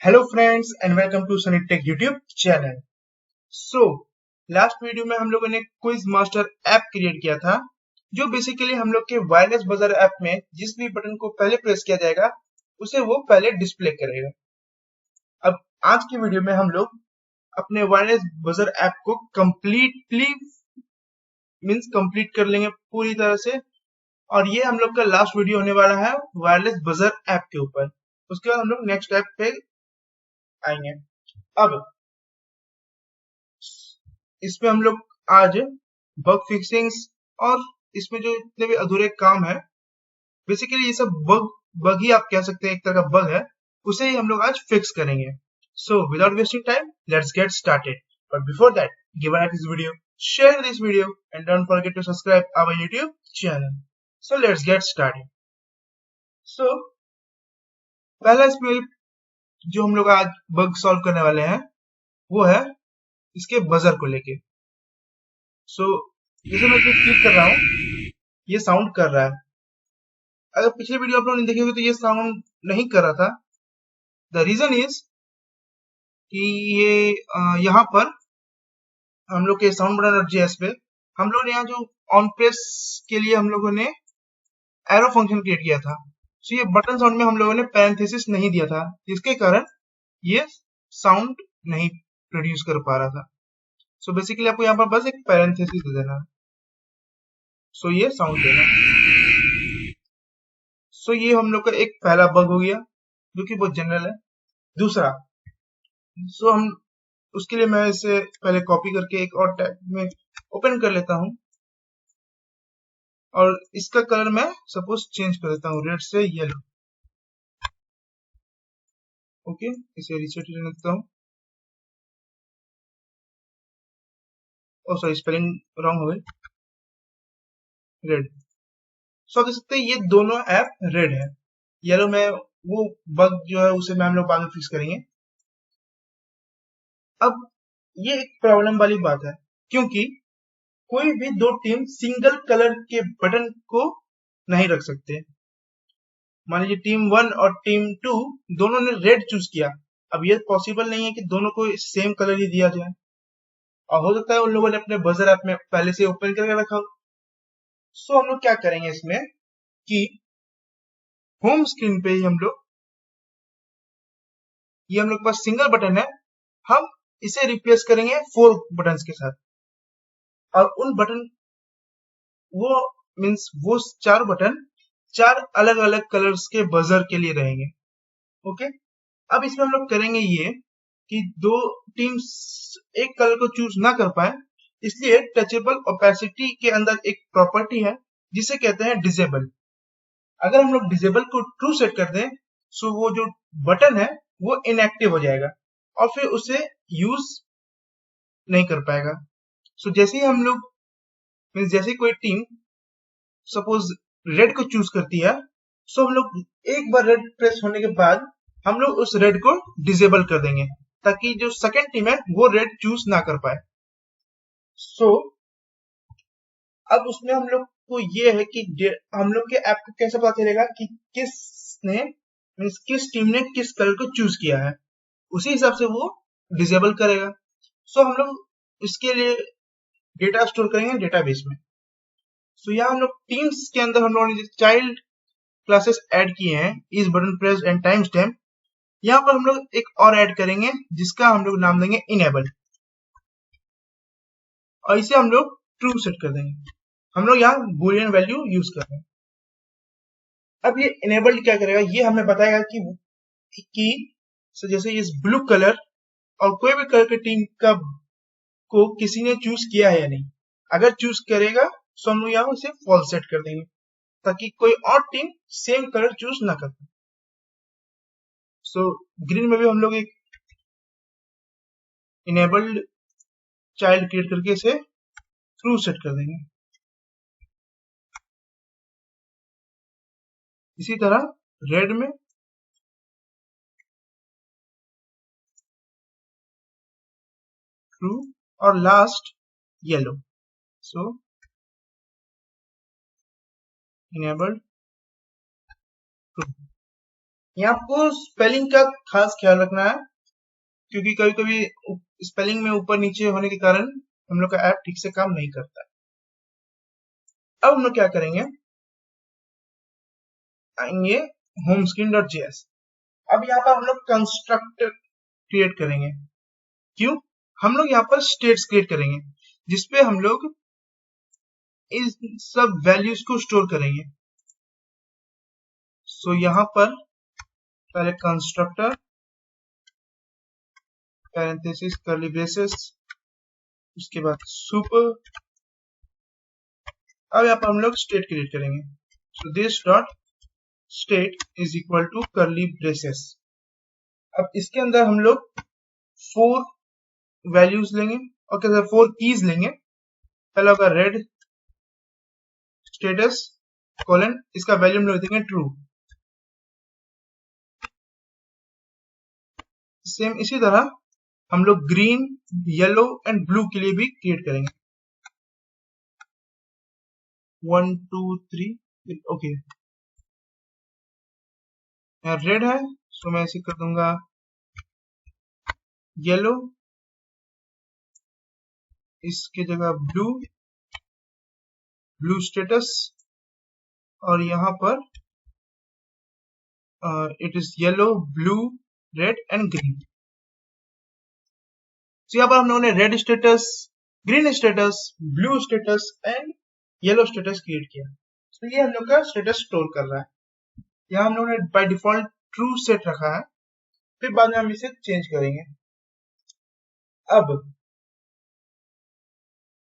Hello friends and welcome to Sunny tech YouTube channel. So last video में हम लोगों ने क्विज मास्टर ऐप क्रिएट किया था, जो बेसिकली हम लोग के वायरलेस बजर ऐप में जिस भी बटन को पहले प्रेस किया जाएगा उसे वो पहले डिस्प्ले करेगा। अब आज की वीडियो में हम लोग अपने वायरलेस बजर ऐप को कंप्लीट कर लेंगे पूरी तरह से, और ये हम लोग का लास्ट वीडियो होने वाला है वायरलेस बजर ऐप के ऊपर। उसके बाद हम लोग नेक्स्ट ऐप पे आएंगे। अब इसमें हम लोग आज बग फिक्सिंग्स और इसमें जो इतने भी अधूरे काम है, बेसिकली ये सब बग ही आप कह सकते हैं, एक तरह का बग है, उसे ही हम लोग आज फिक्स करेंगे। So without wasting time let's get started, but before that give a like this video, share this video and don't forget to subscribe our YouTube channel. So let's get started. So पहला इसमें जो हम लोग आज bug solve करने वाले हैं वो है इसके बजर को लेके। सो जैसे मैं क्लिक कर रहा हूँ ये साउंड कर रहा है। अगर पिछले वीडियो आप लोगों ने देखी होगी तो ये साउंड नहीं कर रहा था। द रीजन इज कि ये यहाँ पर हम लोग के साउंड बटन और जेएस पे हम लोग ने यहाँ जो ऑन प्रेस के लिए हम लोगों ने एरो फंक्शन क्रिएट किया था, तो ये बटन साउंड में हम लोगों ने पैरेंथेसिस नहीं दिया था, जिसके कारण ये साउंड नहीं प्रोड्यूस कर पा रहा था। सो बेसिकली आपको यहाँ पर बस एक पैरेंथेसिस दे देना है, सो ये साउंड देना। सो ये हम लोग का एक पहला बग हो गया जो कि बहुत जनरल है। दूसरा, सो हम उसके लिए मैं इसे पहले कॉपी करके एक और टैब में ओपन कर लेता हूं और इसका कलर मैं सपोज चेंज कर देता हूं रेड से येलो। ओके, इसे रिसेट करने देता हूं। ओ सॉरी, स्पेलिंग रॉन्ग हो गई, रेड। सो देख सकते हैं ये दोनों ऐप रेड है। येलो में वो बग जो है उसे मैं हम लोग बाद में फिक्स करेंगे। अब ये एक प्रॉब्लम वाली बात है, क्योंकि कोई भी दो टीम सिंगल कलर के बटन को नहीं रख सकते। मान लीजिए टीम 1 और टीम 2 दोनों ने रेड चूज किया। अब ये पॉसिबल नहीं है कि दोनों को सेम कलर ही दिया जाए, और हो सकता है उन लोगों ने अपने बजर ऐप में पहले से ओपन करके रखा हो। सो हम लोग क्या करेंगे इसमें कि होम स्क्रीन पे ही हम लोग, ये हम लोग के पास सिंगल बटन है, हम इसे रिप्लेस करेंगे 4 बटन के साथ। और उन बटन वो मीन्स वो 4 बटन 4 अलग अलग कलर्स के बजर के लिए रहेंगे। ओके, अब इसमें हम लोग करेंगे ये कि दो टीम्स एक कलर को चूज ना कर पाए, इसलिए टचेबल ओपेसिटी के अंदर एक प्रॉपर्टी है जिसे कहते हैं डिसेबल। अगर हम लोग डिसेबल को ट्रू सेट कर दें, सो वो जो बटन है वो इनएक्टिव हो जाएगा और फिर उसे यूज नहीं कर पाएगा। सो जैसे ही हम लोग मीन्स जैसे कोई टीम सपोज रेड को चूज करती है, सो हम लोग एक बार रेड प्रेस होने के बाद हम लोग उस रेड को डिसेबल कर देंगे, ताकि जो सेकेंड टीम है वो रेड चूज ना कर पाए। सो अब उसमें हम लोग को ये है कि हम लोग के ऐप को कैसे पता चलेगा कि किसने मीन्स किस टीम ने किस कलर को चूज किया है, उसी हिसाब से वो डिसेबल करेगा। सो हम लोग इसके लिए डेटा स्टोर करेंगे डेटाबेस में। सो यहाँ हम लोग टीम्स के अंदर हम लोगों ने चाइल्ड क्लासेस ऐड किए हैं, इस button press and time stamp. यहाँ पर हम लोग एक और ऐड करेंगे जिसका हम लोग नाम देंगे इनेबल, और इसे हम लोग ट्रू सेट कर देंगे। हम लोग यहाँ बूलियन वैल्यू यूज कर रहे हैं। अब ये इनेबल्ड क्या करेगा, ये हमें बताएगा कि जैसे इस ब्लू कलर और कोई भी कलर की टीम का को किसी ने चूज किया है या नहीं। अगर चूज करेगा तो हम लोग यहाँ उसे फॉल्स सेट कर देंगे, ताकि कोई और टीम सेम कलर चूज ना कर पाए। सो ग्रीन में भी हम लोग एक इनेबल्ड चाइल्ड क्रिएट करके इसे ट्रू सेट कर देंगे। इसी तरह रेड में ट्रू और लास्ट येलो। सो इनेबल्ड ट्रू। यहाँ आपको स्पेलिंग का खास ख्याल रखना है, क्योंकि कभी कभी स्पेलिंग में ऊपर नीचे होने के कारण हम लोग का ऐप ठीक से काम नहीं करता है। अब हम लोग क्या करेंगे, आएंगे होम स्क्रीन डॉट जेएस। अब यहाँ पर हम लोग कंस्ट्रक्टर क्रिएट करेंगे। क्यों? हम लोग यहाँ पर स्टेट्स क्रिएट करेंगे जिसपे हम लोग इस सब वैल्यूज को स्टोर करेंगे। सो यहाँ पर पहले कंस्ट्रक्टर पैरेंथेसिस कर्ली ब्रेसेस, उसके बाद सुपर। अब यहाँ पर हम लोग स्टेट क्रिएट करेंगे। So this dot state is equal to curly braces. अब इसके अंदर हम लोग 4 वैल्यूज लेंगे और क्या 4 कीज लेंगे। पहला होगा रेड स्टेटस कोलन, इसका वैल्यू हम लोग देंगे ट्रू। सेम इसी तरह हम लोग ग्रीन, येलो एंड ब्लू के लिए भी क्रिएट करेंगे। 1 2 3 ओके। यहाँ रेड है, सो मैं ऐसे कर दूंगा येलो, इसकी जगह ब्लू, ब्लू स्टेटस, और यहाँ पर it is yellow, blue, red and green. तो यहाँ पर हम लोगों ने red status, green status, blue status and yellow status create किया। तो ये हम लोग का स्टेटस स्टोर कर रहा है। यहाँ हम लोगों ने बाय डिफॉल्ट ट्रू सेट रखा है, फिर बाद में हम इसे चेंज करेंगे। अब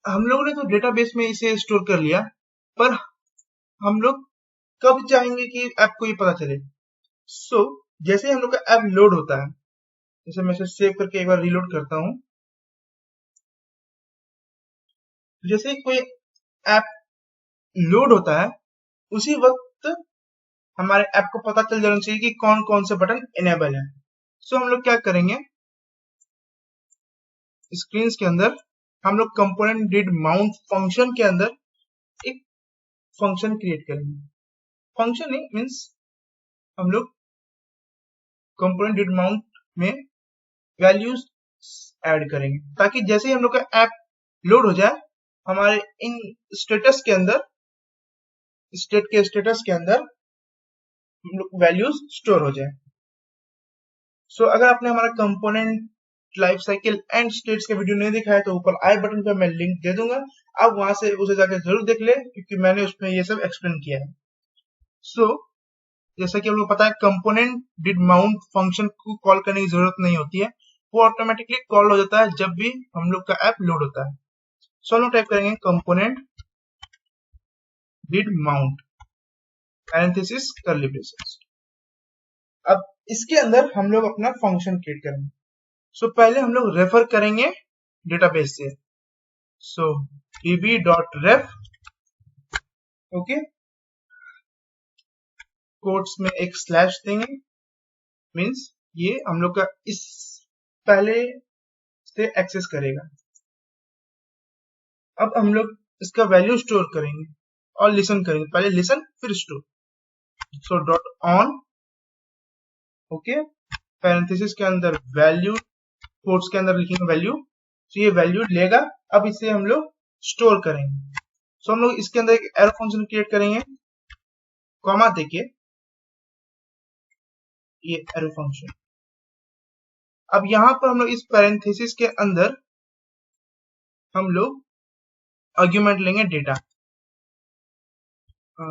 हम लोगों ने तो डेटाबेस में इसे स्टोर कर लिया, पर हम लोग कब चाहेंगे कि ऐप को ये पता चले। सो जैसे हम लोग का ऐप लोड होता है, जैसे मैं इसे सेव करके एक बार रीलोड करता हूँ, जैसे कोई ऐप लोड होता है उसी वक्त हमारे ऐप को पता चल जाना चाहिए कि कौन कौन से बटन इनेबल है। सो हम लोग क्या करेंगे, स्क्रीन के अंदर हम लोग कंपोनेंट डिड माउंट फंक्शन के अंदर एक फंक्शन क्रिएट करेंगे। फंक्शन नहीं मीन्स हम लोग कंपोनेंट डिड माउंट में वैल्यूज ऐड करेंगे, ताकि जैसे ही हम लोग का ऐप लोड हो जाए हमारे इन स्टेटस के अंदर, स्टेट के स्टेटस के अंदर हम लोग वैल्यूज स्टोर हो जाए। सो अगर आपने हमारा component life cycle and states के वीडियो नहीं देखा है तो ऊपर आई बटन पर मैं लिंक दे दूंगा, आप वहां से उसे जाकर जरूर देख ले, क्योंकि मैंने उसमें ये सब एक्सप्लेन किया है। सो जैसा कि आप लोग पता है कंपोनेंट डिड माउंट फंक्शन को कॉल करने की जरूरत नहीं होती है, वो ऑटोमेटिकली कॉल हो जाता है जब भी हम लोग का ऐप लोड होता है। सो हम लोग टाइप करेंगे component did mount parenthesis curly braces. अब इसके अंदर हम लोग अपना फंक्शन क्रिएट करेंगे। सो पहले हम लोग रेफर करेंगे डेटाबेस से। सो db.ref, ओके, कोट्स में एक स्लैश देंगे, मीन्स ये हम लोग का इस पहले से एक्सेस करेगा। अब हम लोग इसका वैल्यू स्टोर करेंगे और लिसन करेंगे, पहले लिसन फिर store. So dot on, okay, parenthesis के अंदर वैल्यू, कोट्स के अंदर लिखेंगे वैल्यू, तो ये वैल्यू लेगा। अब इसे हम लोग स्टोर करेंगे। सो हम लोग इसके अंदर एक एरो फंक्शन क्रिएट करेंगे, कॉमा देके, ये एरो फंक्शन। अब यहां पर हम लोग इस पैरेंथेसिस के अंदर हम लोग आर्ग्यूमेंट लेंगे डेटा,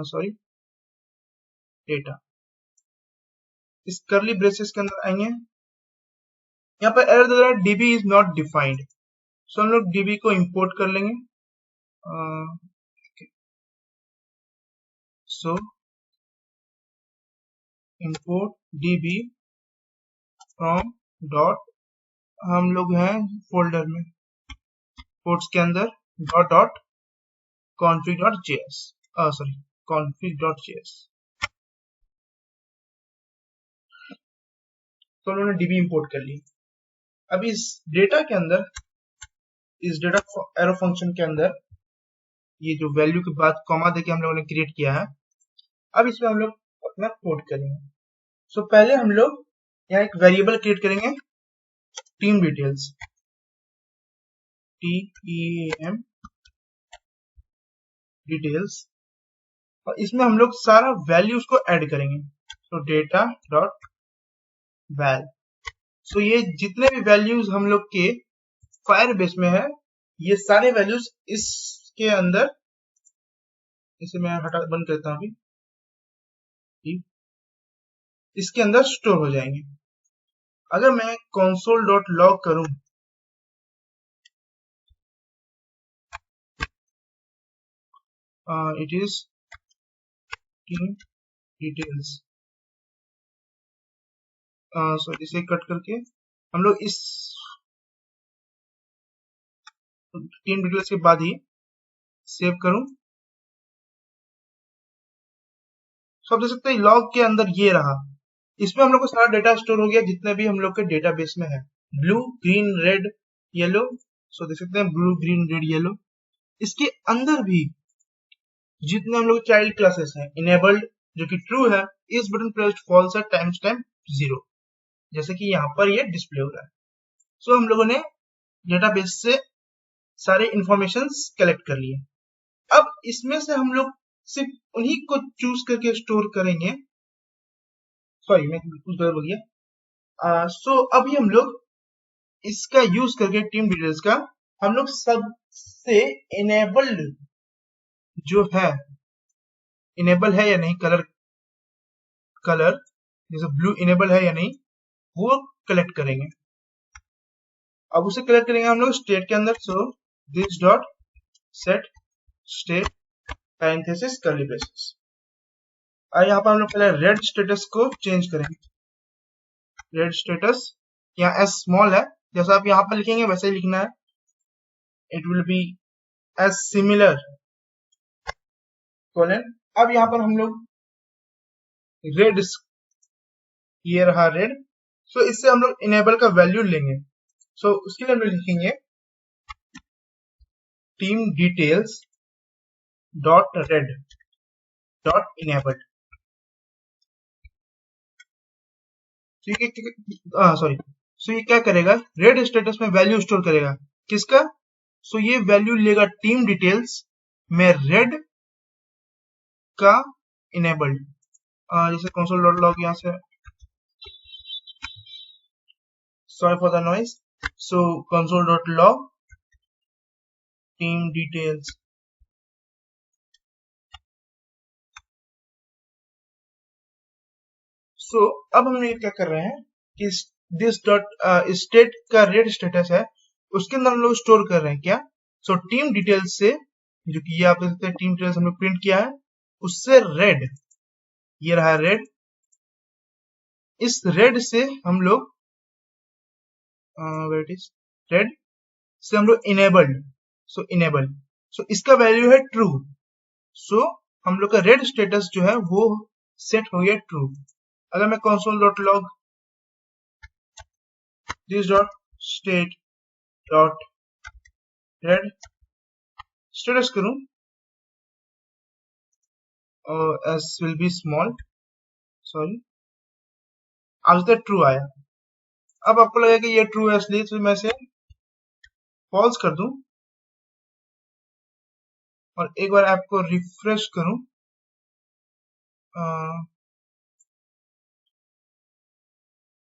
सॉरी डेटा। इस कर्ली ब्रेसेस के अंदर आएंगे, यहाँ पर एरर दे रहा है db इज नॉट डिफाइंड। सो हम लोग db को इंपोर्ट कर लेंगे। सो इंपोर्ट db फ्रॉम डॉट, हम लोग हैं फोल्डर में, कोट्स के अंदर dot dot config.js, sorry config.js। तो उन्होंने db इंपोर्ट कर ली। अब इस डेटा के अंदर, इस डेटा एरो फंक्शन के अंदर ये जो वैल्यू के बाद कॉमा देके हम लोगों ने क्रिएट किया है, अब इसमें हम लोग अपना कोड करेंगे। सो पहले हम लोग यहाँ एक वेरिएबल क्रिएट करेंगे, टीम डिटेल्स, TEAM डिटेल्स, और इसमें हम लोग सारा वैल्यूज को ऐड करेंगे। तो डेटा डॉट वैल, सो ये जितने भी वैल्यूज हम लोग के फायरबेस में है, ये सारे वैल्यूज इसके अंदर, इसे मैं हटा बंद करता हूँ अभी, इसके अंदर स्टोर हो जाएंगे। अगर मैं console डॉट लॉग करूं, इट इज टीम डिटेल्स, सो इसे कट करके हम लोग इस टीम डिटेल्स के बाद ही सेव करूं, सो आप देख सकते हैं लॉग के अंदर ये रहा। इसमें हम लोग को सारा डेटा स्टोर हो गया जितने भी हम लोग के डेटाबेस में है, ब्लू ग्रीन रेड येलो, सो देख सकते हैं ब्लू ग्रीन रेड येलो। इसके अंदर भी जितने हम लोग चाइल्ड क्लासेस हैं, इनेबल्ड जो कि ट्रू है, इस बटन प्रेस्ड फॉल्स है, टाइम्स टाइम 0, जैसे कि यहाँ पर ये डिस्प्ले हो रहा है। सो हम लोगों ने डेटाबेस से सारे इंफॉर्मेशन कलेक्ट कर लिए। अब इसमें से हम लोग सिर्फ उन्हीं को चूज करके स्टोर करेंगे, सॉरी मैं कुछ गलत बोल गया। सो अभी हम लोग इसका यूज करके टीम डिटेल्स का हम लोग सबसे इनेबल्ड जो है, इनेबल है या नहीं, कलर जैसे ब्लू इनेबल है या नहीं, वो कलेक्ट करेंगे। अब उसे कलेक्ट करेंगे हम लोग स्टेट के अंदर। सो this dot set state parenthesis curly braces, और यहाँ पर हम लोग पहले रेड स्टेटस को चेंज करेंगे। रेड स्टेटस यहाँ एस स्मॉल है, जैसा आप यहाँ पर लिखेंगे वैसे ही लिखना है। It will be as similar colon. अब यहाँ पर हम लोग रेड, ये रहा रेड, सो इससे हम लोग इनेबल का वैल्यू लेंगे। सो उसके लिए हम लोग लिखेंगे team details dot red dot enabled. Sorry, so ये क्या करेगा, रेड स्टेटस में वैल्यू स्टोर करेगा, किसका, सो ये वैल्यू लेगा टीम डिटेल्स में रेड का इनेबल्ड। जैसे console डॉट लॉग, यहाँ से sorry for the noise, so console dot log team details, so अब हम ये क्या कर रहे हैं कि दिस डॉट स्टेट का रेड स्टेटस है, उसके अंदर हम लोग स्टोर कर रहे हैं क्या, सो टीम डिटेल्स से, जो कि ये आप देख सकते हैं टीम डिटेल्स हमने प्रिंट किया है, उससे रेड, ये रहा रेड, इस रेड से हम लोग वेट इज रेड से हम लोग इनेबल्ड, सो इनेबल्ड, सो इसका वैल्यू है ट्रू, सो हम लोग का रेड स्टेटस जो है वो सेट हो गया ट्रू। अगर मैं console dot log this dot state dot red status करूं, S will be small, sorry, आज तक ट्रू आया। अब आपको लगेगा कि ये ट्रू है इसलिए तो मैं इसे फॉल्स कर दूं और एक बार ऐप को रिफ्रेश करूं,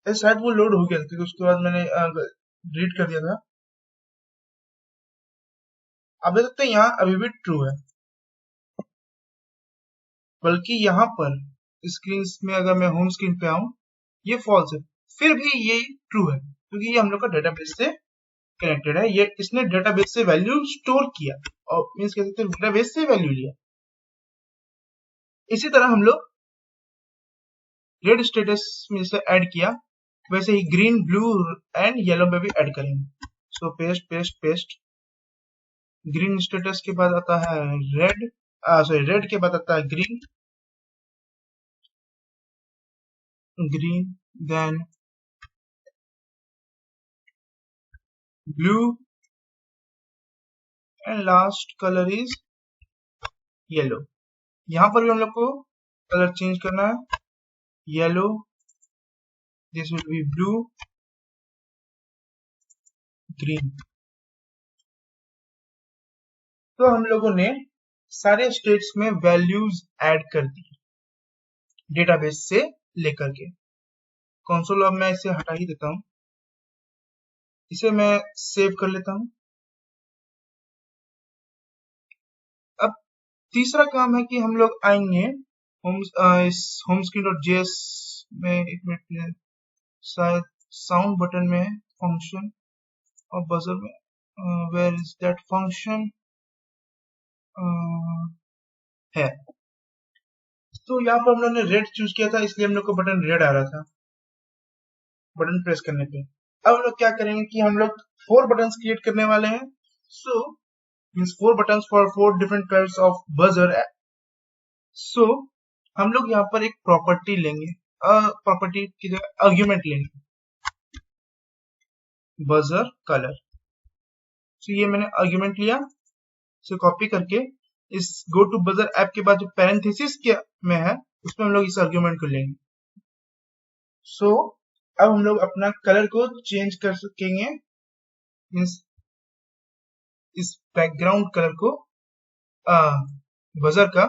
शायद वो लोड हो गया था क्योंकि उसके बाद मैंने डिलीट कर दिया था। आप देख सकते हैं यहाँ अभी भी ट्रू है, बल्कि यहाँ पर स्क्रीन में अगर मैं होम स्क्रीन पे आऊं ये फॉल्स है, फिर भी ये ट्रू है क्योंकि ये हम लोग का डेटाबेस से कनेक्टेड है, ये इसने डेटाबेस से वैल्यू स्टोर किया और मींस कह सकते हैं डेटाबेस से वैल्यू लिया। इसी तरह हम लोग रेड स्टेटस में जैसे ऐड किया वैसे ही ग्रीन ब्लू एंड येलो में भी ऐड करेंगे। So paste paste paste, green status के बाद आता है रेड, सॉरी रेड के बाद आता है green, green then blue and last colour is yellow. यहाँ पर भी हम लोग को कलर चेंज करना है, yellow this will be blue, green. तो हम लोगों ने सारे स्टेट्स में वैल्यूज ऐड कर दी डेटाबेस से लेकर के। कंसोल, अब मैं इसे हटा ही देता हूं, इसे मैं सेव कर लेता हूं। अब तीसरा काम है कि हम लोग आएंगे इस होम स्क्रीन डॉट जेएस में, एक मिनट, शायद साउंड बटन में है फंक्शन, और बजर में वेयर इज दैट फंक्शन है। तो यहाँ पर हम लोग ने रेड चूज किया था, इसलिए हम लोग को बटन रेड आ रहा था बटन प्रेस करने पे। अब हम लोग क्या करेंगे कि हम लोग 4 बटन्स क्रिएट करने वाले हैं। So means 4 buttons for 4 different types of buzzer। सो हम लोग यहाँ पर एक प्रॉपर्टी लेंगे, प्रॉपर्टी की जगह आर्ग्यूमेंट लेंगे, बजर कलर। तो ये मैंने आर्ग्यूमेंट लिया, इसे कॉपी करके इस गो टू बजर ऐप के बाद जो पैरेंथेसिस के में है उसमें हम लोग इस आर्ग्यूमेंट को लेंगे। सो अब हम लोग अपना कलर को चेंज कर सकेंगे, मीन्स इस बैकग्राउंड कलर को बजर का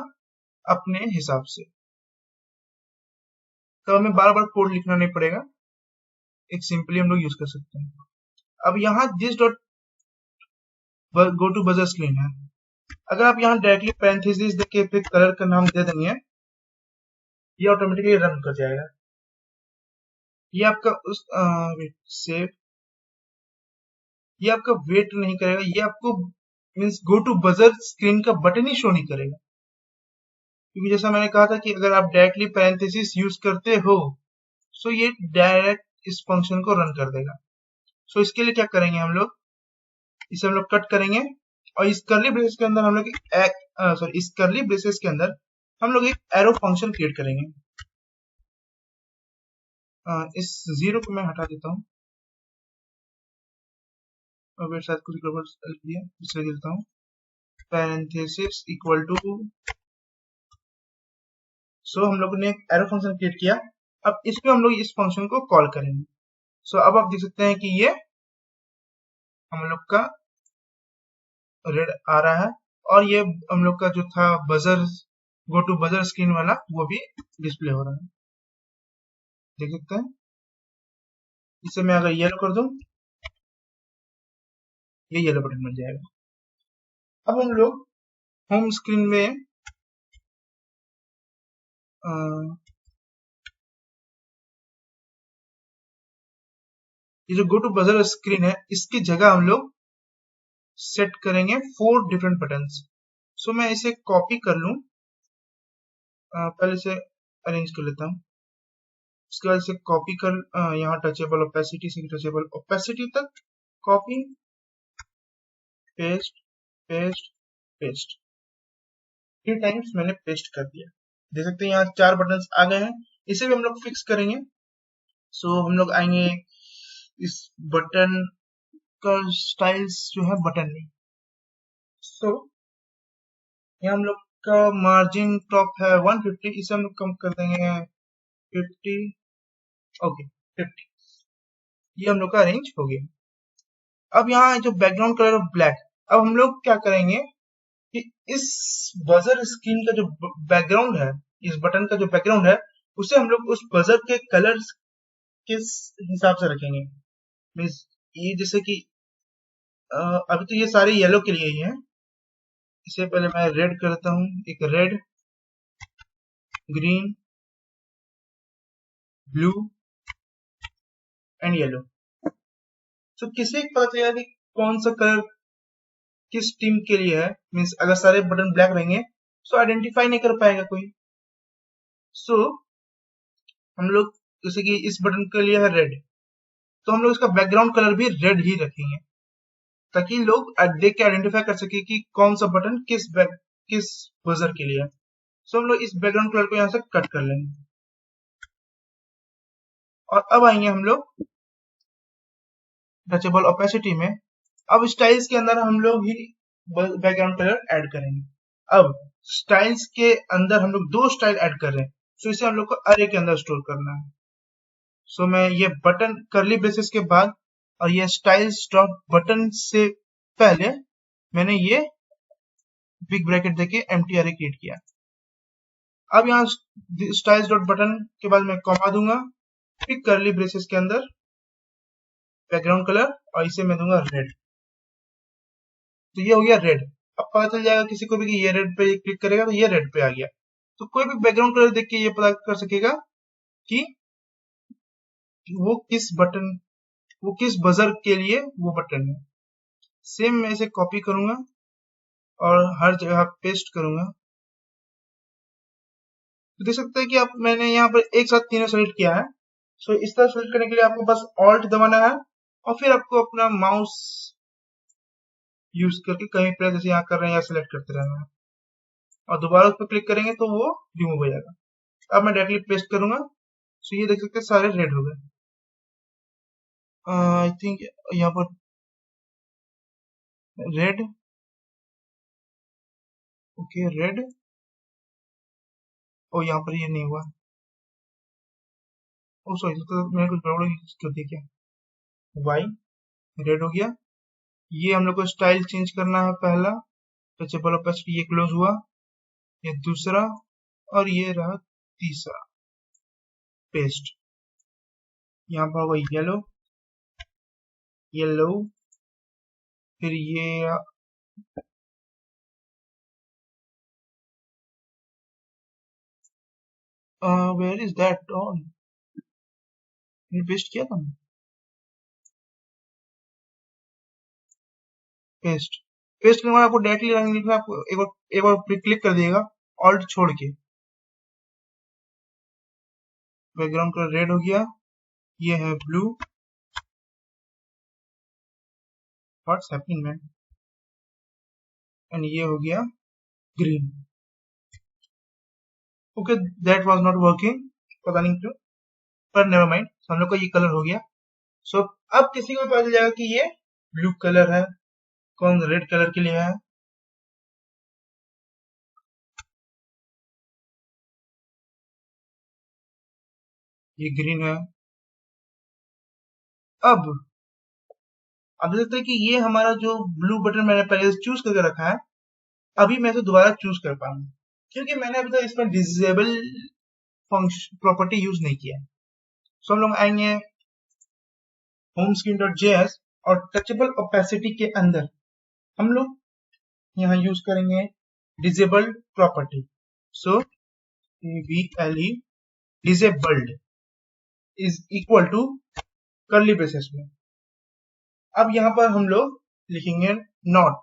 अपने हिसाब से। तो हमें बार बार कोड लिखना नहीं पड़ेगा, एक सिंपली हम लोग यूज कर सकते हैं। अब यहाँ this dot go to buzzer screen है, अगर आप यहाँ डायरेक्टली पैरेंथेसिस देके फिर कलर का नाम दे देंगे, ये ऑटोमेटिकली रन कर जाएगा। ये आपका उस सेव, ये आपका वेट नहीं करेगा, ये आपको means go to buzzer screen का बटन ही शो नहीं करेगा, क्योंकि जैसा मैंने कहा था कि अगर आप डायरेक्टली पैरेंथेसिस यूज करते हो सो ये डायरेक्ट इस फंक्शन को रन कर देगा। सो इसके लिए क्या करेंगे हम लोग, इसे हम लोग कट करेंगे और इस करली ब्रेसेस के अंदर हम लोग इस करली ब्रेसेस के अंदर हम लोग एक एरो फंक्शन क्रिएट करेंगे। इस जीरो को मैं हटा देता हूँ, और शायद कुछ गड़बड़ लिख दिया, इसे देता हूँ पैरेंथेसिस इक्वल टू। सो हम लोगों ने एक एरो फंक्शन क्रिएट किया, अब इसमें हम लोग इस फंक्शन को कॉल करेंगे। सो अब आप देख सकते हैं कि ये हम लोग का रेड आ रहा है, और ये हम लोग का जो था buzzer go to buzzer screen वाला वो भी डिस्प्ले हो रहा है, देख सकते हैं। इसे मैं अगर येलो कर दूं, ये येलो बटन बन जाएगा। अब हम लोग होम स्क्रीन में ये जो गो टू बजर स्क्रीन है इसकी जगह हम लोग सेट करेंगे 4 डिफरेंट बटन्स। सो मैं इसे कॉपी कर लूं, पहले इसे अरेंज कर लेता हूं, उसके बाद इसे कॉपी कर यहाँ टचेबल ओपेसिटी से टचेबल ओपेसिटी तक copy paste paste paste, 3 times मैंने पेस्ट कर दिया। देख सकते हैं यहाँ 4 बटन्स आ गए हैं, इसे भी हम लोग फिक्स करेंगे। सो हम लोग आएंगे इस बटन का स्टाइल्स जो है बटन में। सो यहाँ हम लोग का मार्जिन टॉप है 150, इसे हम लोग कम कर देंगे 50, ओके 50। ये हम लोग का अरेंज हो गया। अब यहाँ जो बैकग्राउंड कलर ऑफ ब्लैक, अब हम लोग क्या करेंगे कि इस बजर स्क्रीन का जो बैकग्राउंड है, इस बटन का जो बैकग्राउंड है उसे हम लोग उस बजर के कलर्स किस हिसाब से रखेंगे। मीन्स ये जैसे कि अभी तो ये सारे येलो के लिए ही है, इसे पहले मैं रेड करता हूँ, एक red, green, blue and yellow. तो किसी को पता चलेगा कि कौन सा कलर किस टीम के लिए है। मीन्स अगर सारे बटन ब्लैक रहेंगे सो आइडेंटिफाई नहीं कर पाएगा कोई। सो हम लोग जैसे कि इस बटन के लिए है रेड, तो हम लोग इसका बैकग्राउंड कलर भी रेड ही रखेंगे, ताकि लोग देख के आइडेंटिफाई कर सके कि कौन सा बटन किस बजर के लिए है। सो हम लोग इस बैकग्राउंड कलर को यहाँ से कट कर लेंगे, और अब आएंगे हम लोग टचेबल ओपेसिटी में। अब स्टाइल्स के अंदर हम लोग ही बैकग्राउंड कलर ऐड करेंगे। अब स्टाइल्स के अंदर हम लोग 2 स्टाइल ऐड कर रहे हैं, सो इसे हम लोग को अरे के अंदर स्टोर करना है। सो मैं ये बटन करली ब्रेसेस के बाद और ये स्टाइल्स डॉट बटन से पहले मैंने ये बिग ब्रैकेट देके एम्प्टी अरे क्रिएट किया। अब यहाँ स्टाइल्स डॉट बटन के बाद मैं कॉमा दूंगा, फिर करली ब्रेसेस के अंदर बैकग्राउंड कलर और इसे मैं दूंगा रेड। तो ये हो गया रेड। अब पता चल जाएगा किसी को भी कि ये रेड पे क्लिक करेगा तो ये रेड पे आ गया। तो कोई भी बैकग्राउंड कलर देख के ये पता कर सकेगा कि वो किस बजर के लिए वो बटन है। सेम मैं इसे कॉपी करूंगा और हर जगह पेस्ट करूंगा। तो देख सकते हैं कि आप मैंने यहाँ पर एक साथ तीनों सेलेक्ट किया है। सो इस तरह सेलेक्ट करने के लिए आपको बस ऑल्ट दबाना है और फिर आपको अपना माउस यूज करके कहीं पर जैसे यहाँ कर रहे हैं यहाँ सेलेक्ट करते रहना है और दोबारा उस पर क्लिक करेंगे तो वो रिमूव हो जाएगा। अब मैं डायरेक्टली पेस्ट करूंगा। सो ये देख सकते हैं सारे रेड हो गए। आई थिंक यहाँ पर रेड, ओके रेड, और यहाँ पर ये नहीं हुआ। ओ सॉरी, मैंने कुछ गड़बड़ कर दी क्या। वाई रेड हो गया। ये हम लोग को स्टाइल चेंज करना है। पहला टचेबल ओपेसिटी, ये क्लोज हुआ। ये दूसरा और ये रहा तीसरा पेस्ट। यहाँ पर होगा येलो, येलो, फिर ये where is that on, paste किया था पेस्ट। पेस्ट करने के बाद आपको डायरेक्टली रंग लिखना है। आपको एक बार क्लिक कर दिएगा ऑल्ट छोड़ के। बैकग्राउंड कलर रेड हो गया। ये है blue. What's happening man. And ये हो गया green. Okay that was not working, पता नहीं क्यों, पर नेवर माइंड। हम लोग का ये कलर हो गया। सो अब किसी को पता चल जाएगा कि ये ब्लू कलर है, कौन रेड कलर के लिए है। ये ग्रीन है। अब आप देख सकते हैं कि ये हमारा जो ब्लू बटन मैंने पहले से चूज करके रखा है, अभी मैं इसे दोबारा चूज कर पाऊंगा क्योंकि मैंने अभी तक इसमें डिसेबल फंक्शन प्रॉपर्टी यूज नहीं किया है। सो हम लोग आएंगे होम स्क्रीन डॉट जेएस और टचेबल ओपेसिटी के अंदर हम लोग यहाँ यूज करेंगे disabled property. So DVLE disabled is equal to curly braces में। अब यहाँ पर हम लोग लिखेंगे नॉट।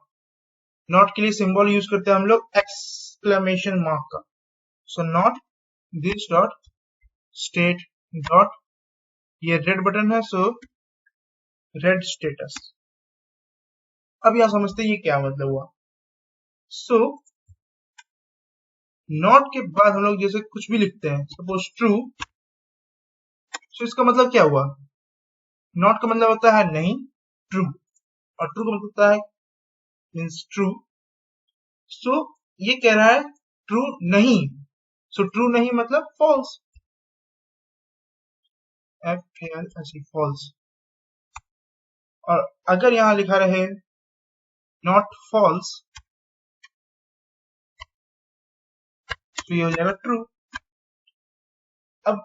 नॉट के लिए सिंबल यूज करते हैं हम लोग एक्सक्लेमेशन मार्क का। So not this dot state dot, ये रेड बटन है सो रेड स्टेटस। अब यहाँ समझते हैं ये क्या मतलब हुआ। सो नॉट के बाद हम लोग जैसे कुछ भी लिखते हैं, सपोज ट्रू, सो इसका मतलब क्या हुआ। नॉट का मतलब होता है नहीं, ट्रू, और ट्रू का मतलब होता है मीन्स ट्रू। सो ये कह रहा है ट्रू नहीं। सो ट्रू नहीं मतलब फॉल्स, फॉल्स। और अगर यहां लिखा रहे नॉट फॉल्स तो ये हो जाएगा ट्रू। अब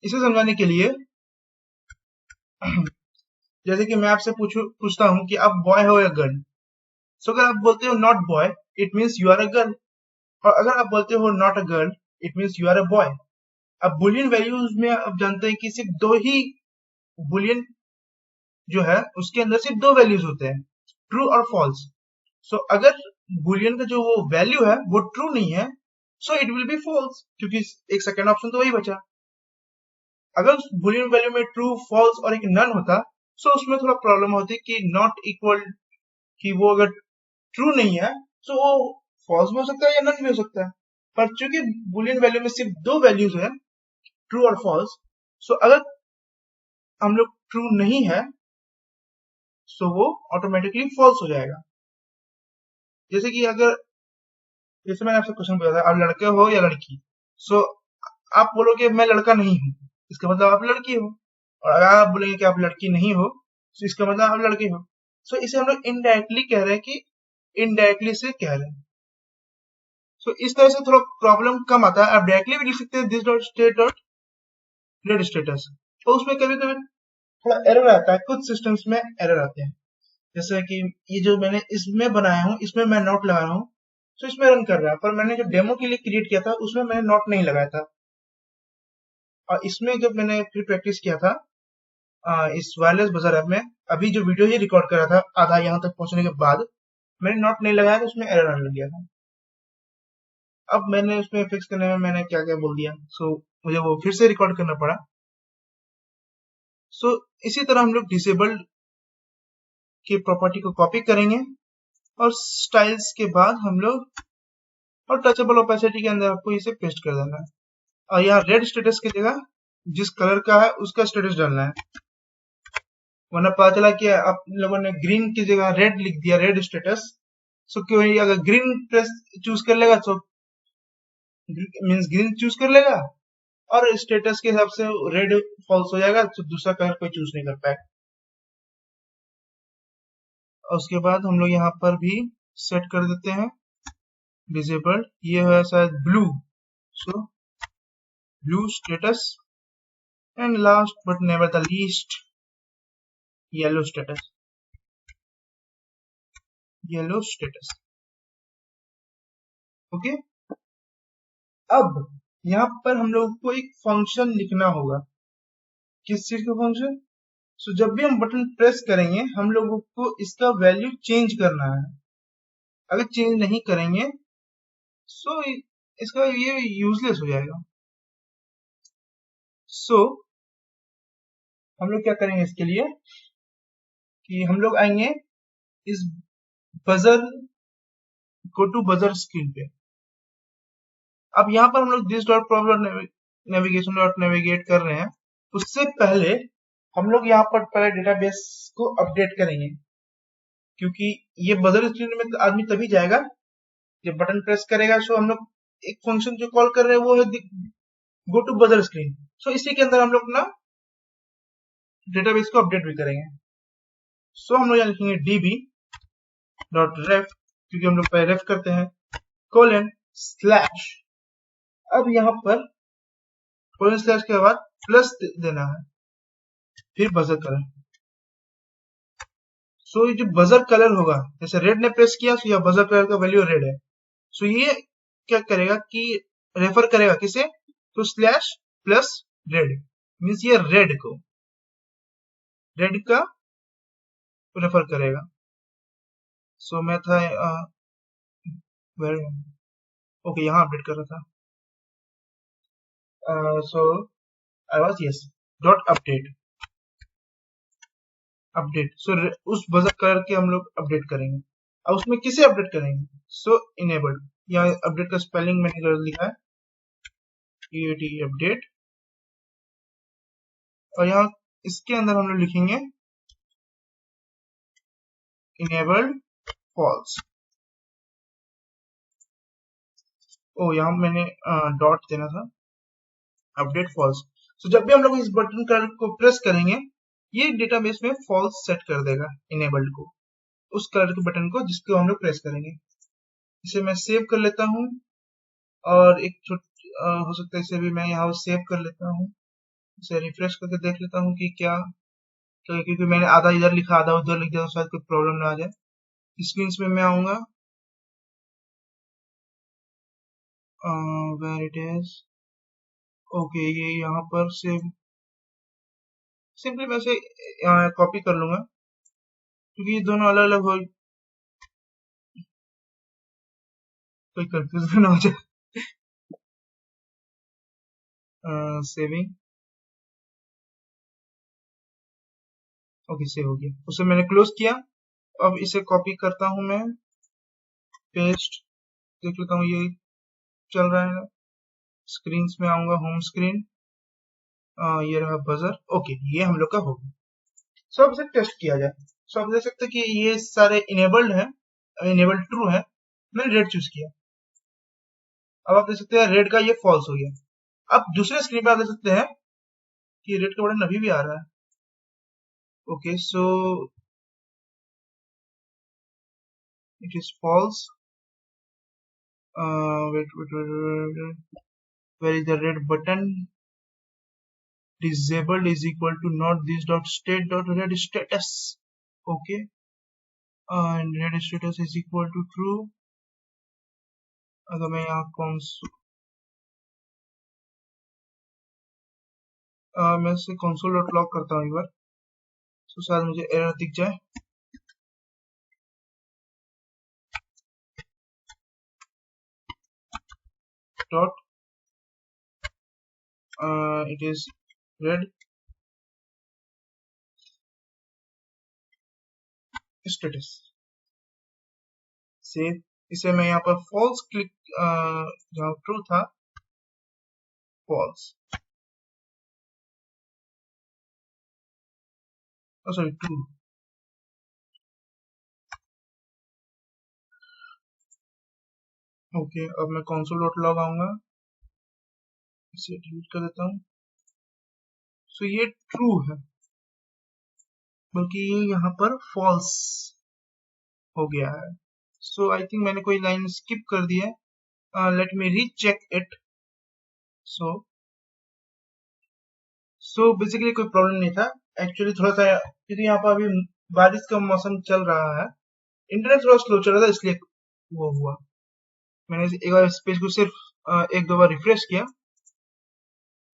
इसे समझाने के लिए जैसे कि मैं आपसे पूछता हूं कि आप बॉय हो या गर्ल। सो अगर आप बोलते हो not boy it means you are a girl, और अगर आप बोलते हो not a girl it means you are a boy. अब बुलियन वैल्यूज में आप जानते हैं कि सिर्फ दो ही बुलियन जो है उसके अंदर सिर्फ दो वैल्यूज होते हैं, ट्रू और फॉल्स। सो अगर बुलियन का जो वो वैल्यू है वो ट्रू नहीं है so it will be false, क्योंकि एक सेकेंड ऑप्शन तो वही बचा। अगर बुलियन वैल्यू में ट्रू फॉल्स और एक नन होता सो उसमें थोड़ा प्रॉब्लम होती कि नॉट इक्वल, कि वो अगर ट्रू नहीं है तो वो फॉल्स भी हो सकता है या नन भी हो सकता है। पर चूंकि बुलियन वैल्यू में सिर्फ दो वैल्यूज है, ट्रू और फॉल्स, सो अगर हम लोग ट्रू नहीं है सो वो ऑटोमेटिकली फॉल्स हो जाएगा। जैसे कि अगर जैसे मैंने आपसे क्वेश्चन पूछा था आप लड़के हो या लड़की, सो आप बोलोगे मैं लड़का नहीं हूं, इसका मतलब आप लड़की हो। और अगर आप बोलेंगे कि आप लड़की नहीं हो तो इसका मतलब आप लड़के हो। सो इसे हम लोग इनडायरेक्टली कह रहे हैं कि इनडायरेक्टली से कह रहे हैं। सो इस तरह से थोड़ा प्रॉब्लम कम आता है। आप डायरेक्टली भी लिख सकते हैं this dot state dot red status, तो उसमें कभी कभी थोड़ा एरर आता है, कुछ सिस्टम्स में एरर आते हैं। जैसे कि ये जो मैंने इसमें बनाया हूँ, इसमें मैं नोट लगा रहा हूँ, तो इसमें रन कर रहा है, पर मैंने जो डेमो के लिए क्रिएट किया था उसमें मैंने नोट नहीं लगाया था। और इसमें जब मैंने फिर प्रैक्टिस किया था इस वायरलेस बाजार ऐप में, अभी जो वीडियो ये रिकॉर्ड कर रहा था आधा यहाँ तक पहुंचने के बाद मैंने नोट नहीं लगाया तो उसमें एरर आने लग गया था। अब मैंने उसमें फिक्स करने में मैंने क्या क्या बोल दिया, सो मुझे वो फिर से रिकॉर्ड करना पड़ा। सो इसी तरह हम लोग डिसेबल्ड की प्रॉपर्टी को कॉपी करेंगे और स्टाइल्स के बाद हम लोग और टचेबल ओपेसिटी के अंदर आपको इसे पेस्ट कर देना है। और यहाँ रेड स्टेटस की जगह जिस कलर का है उसका स्टेटस डालना है, वरना पता चला कि आप लोगों ने ग्रीन की जगह रेड लिख दिया, रेड स्टेटस। सो क्यों, अगर ग्रीन प्रेस चूज कर लेगा तो मीन्स ग्रीन चूज कर लेगा और स्टेटस के हिसाब से रेड फॉल्स हो जाएगा, तो दूसरा कलर कोई चूज नहीं कर पाएगा। और उसके बाद हम लोग यहाँ पर भी सेट कर देते हैं डिसेबल्ड, ये है शायद blue, so blue status, and last but never the least yellow status, yellow status. Okay, अब यहाँ पर हम लोग को एक फंक्शन लिखना होगा। किस चीज का फंक्शन? सो जब भी हम बटन प्रेस करेंगे हम लोगों को इसका वैल्यू चेंज करना है। अगर चेंज नहीं करेंगे सो इसका ये यूजलेस हो जाएगा। सो हम लोग क्या करेंगे इसके लिए कि हम लोग आएंगे इस buzzer, go to buzzer screen पे। अब यहाँ पर हम लोग this dot problem navigation dot navigate कर रहे हैं, उससे पहले हम लोग यहाँ पर पहले डेटाबेस को अपडेट करेंगे, क्योंकि ये बजर स्क्रीन में आदमी तभी जाएगा जब बटन प्रेस करेगा। सो हम लोग एक फंक्शन जो कॉल कर रहे हैं वो है गो टू बजर स्क्रीन। सो इसी के अंदर हम लोग ना डेटाबेस को अपडेट भी करेंगे। सो हम लोग यहाँ लिखेंगे db डॉट रेफ, क्योंकि हम लोग पहले रेफ करते हैं, कोलन स्लैश। अब यहाँ पर कोलन स्लैश के बाद प्लस देना है, फिर बजर कलर। सो ये जो बजर कलर होगा, जैसे रेड ने प्रेस किया तो यह बजर कलर का वैल्यू रेड है। सो ये क्या करेगा कि रेफर करेगा किसे, तो स्लैश प्लस रेड, मीन्स ये रेड का रेफर करेगा। सो मैं था ओके, यहाँ अपडेट कर रहा था। So I was yes dot update, so उस बजर कलर के हम लोग अपडेट करेंगे। अब उसमें किसे अपडेट करेंगे, सो इनेबल्ड, यहाँ अपडेट का स्पेलिंग मैंने गलत लिखा है, PAT अपडेट। और यहाँ इसके अंदर हम लोग लिखेंगे इनेबल्ड फॉल्स। ओ, यहाँ मैंने डॉट देना था, अपडेट फॉल्स। सो जब भी हम लोग इस बटन कलर को प्रेस करेंगे ये डेटाबेस में फॉल्स सेट कर देगा इनेबल्ड को, उस कलर के बटन को जिसको हम लोग प्रेस करेंगे। इसे मैं सेव कर लेता हूँ और एक हो सकता है इसे भी मैं यहाँ सेव कर लेता हूँ, इसे रिफ्रेश करके देख लेता हूँ कि क्या, क्योंकि मैंने आधा इधर लिखा आधा उधर लिख दिया तो शायद कोई प्रॉब्लम ना आ जाए। स्क्रीन में मैं आऊंगा, वेयर इट इज, ओके, ये यहाँ पर सेव, सिंपली मैं इसे कॉपी कर लूंगा क्योंकि ये दोनों अलग अलग हो, कोई कंफ्यूजन ना हो जाए। सेविंग, ओके, सेव हो गया, उसे मैंने क्लोज किया। अब इसे कॉपी करता हूं मैं, पेस्ट, देख लेता हूँ ये चल रहा है। स्क्रीन में आऊंगा, होम स्क्रीन, ये रहा बजर, ओके, ये हम लोग का हो गया। सो अब इसे टेस्ट किया जाए। सो आप देख सकते हैं कि ये सारे इनेबल्ड है, इनेबल्ड ट्रू है, मैंने रेड चूज किया। अब आप देख सकते हैं रेड का ये फॉल्स हो गया। अब दूसरे स्क्रीन पे आप देख सकते हैं कि रेड का बटन अभी भी आ रहा है। Okay, so it is false. wait. Where is the red button? Disabled is equal to not this dot state dot red status. Okay, and red status is equal to true. अगर मैं यहाँ मैं इसे console dot log करता हूँ एक बार, तो शायद मुझे एरर दिख जाए। dot it is red status। से इसे मैं यहाँ पर false क्लिक, जहाँ true था false, सॉरी true। ओके, अब मैं console dot log आऊंगा, इसे डिलीट कर देता हूँ। सो ये ट्रू है, बल्कि ये यहाँ पर फॉल्स हो गया है। सो आई थिंक मैंने कोई लाइन स्किप कर दी है। Let me recheck it. So basically कोई प्रॉब्लम नहीं था, एक्चुअली थोड़ा सा, क्योंकि यहाँ पर अभी बारिश का मौसम चल रहा है, इंटरनेट थोड़ा स्लो चल रहा था, इसलिए वो हुआ। मैंने एक बार इस पेज को सिर्फ एक दो बार रिफ्रेश किया।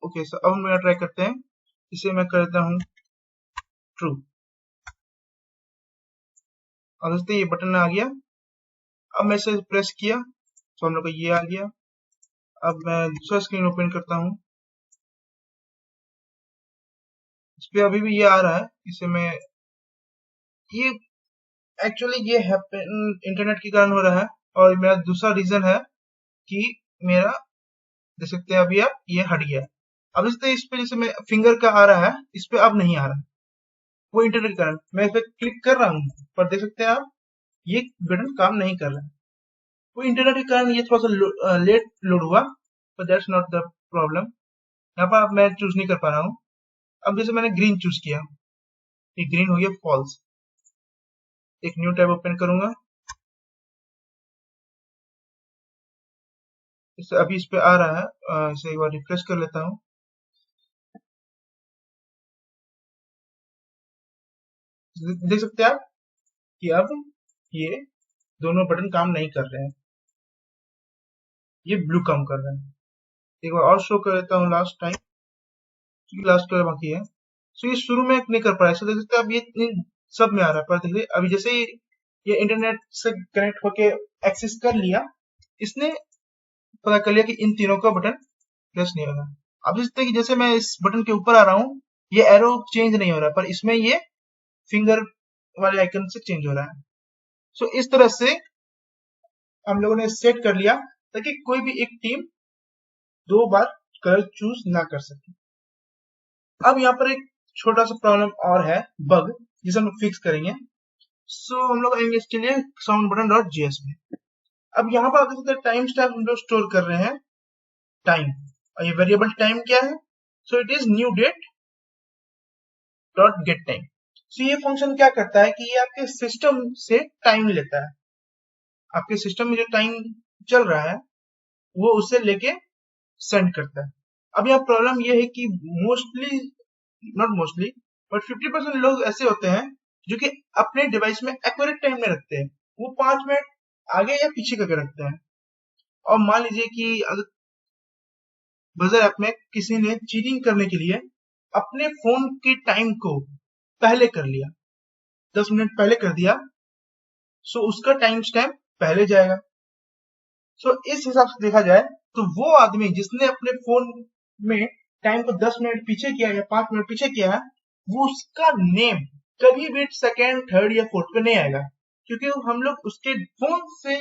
ओके, सो अब मेरा ट्राई करते हैं, इसे मैं करता हूँ ट्रू। अब देखते हैं ये बटन आ गया। अब मैं इसे प्रेस किया तो हम लोग को ये आ गया। अब मैं दूसरा स्क्रीन ओपन करता हूँ, इस पे अभी भी ये आ रहा है। इसे मैं, ये एक्चुअली ये इंटरनेट के कारण हो रहा है, और मेरा दूसरा रीजन है कि मेरा, देख सकते हैं अभी आप, ये हट गया। अब इस पे जैसे मैं फिंगर का आ रहा है, इस पे अब नहीं आ रहा है, वो इंटरनेट के कारण। मैं इस पे क्लिक कर रहा हूँ, पर देख सकते हैं आप, ये बटन काम नहीं कर रहा है। वो इंटरनेट के कारण ये थोड़ा सा लेट लोड हुआ, पर दैट्स नॉट द प्रॉब्लम। यहाँ पर अब मैं चूज नहीं कर पा रहा हूँ। अब जैसे मैंने ग्रीन चूज किया, ये ग्रीन हो गया फॉल्स। एक न्यू टैब ओपन करूंगा, इसे अभी इस पे आ रहा है, इसे एक बार रिफ्रेश कर लेता हूँ। देख सकते हैं आप कि अब ये दोनों बटन काम नहीं कर रहे हैं, ये ब्लू काम कर रहा है। एक बार और शो कर देता हूँ लास्ट टाइम, क्योंकि लास्ट कलर बाकी है। सो ये शुरू में नहीं कर पा रहा है, देख सकते हैं अब ये इन सब में आ रहा है। पर देखिए अभी जैसे ही ये इंटरनेट से कनेक्ट होके एक्सेस कर लिया, इसने पता कर लिया कि इन तीनों का बटन प्रेस नहीं होगा। अब देखते हैं कि जैसे मैं इस बटन के ऊपर आ रहा हूँ, ये एरो चेंज नहीं हो रहा, पर इसमें ये फिंगर वाले आइकन से चेंज हो रहा है। सो इस तरह से हम लोगों ने सेट कर लिया ताकि कोई भी एक टीम दो बार कलर चूज ना कर सके। अब यहाँ पर एक छोटा सा प्रॉब्लम और है, बग, जिसे हम फिक्स करेंगे। सो हम लोग आएंगे इसके लिए साउंड बटन डॉट जेएस में। अब यहाँ पर आप देख सकते हैं टाइम स्टैम्प हम लोग स्टोर कर रहे हैं टाइम, और ये वेरिएबल टाइम क्या है? So it is new date dot get time. So ये फंक्शन क्या करता है कि ये आपके सिस्टम से टाइम लेता है, आपके सिस्टम में जो टाइम चल रहा है वो उसे लेके सेंड करता है। अब यहाँ प्रॉब्लम ये है कि मोस्टली, नॉट मोस्टली, बट 50% लोग ऐसे होते हैं जो कि अपने डिवाइस में एक्यूरेट टाइम में रखते हैं, वो 5 मिनट आगे या पीछे करके रखते हैं। और मान लीजिए कि अगर बजर ऐप में किसी ने चीटिंग करने के लिए अपने फोन के टाइम को पहले कर लिया, 10 मिनट पहले कर दिया, सो उसका टाइम स्टैम्प पहले जाएगा। सो इस हिसाब से देखा जाए तो वो आदमी जिसने अपने फोन में टाइम को 10 मिनट पीछे किया या 5 मिनट पीछे किया है, वो उसका नेम कभी भी सेकेंड, थर्ड या फोर्थ पे नहीं आएगा, क्योंकि हम लोग उसके फोन से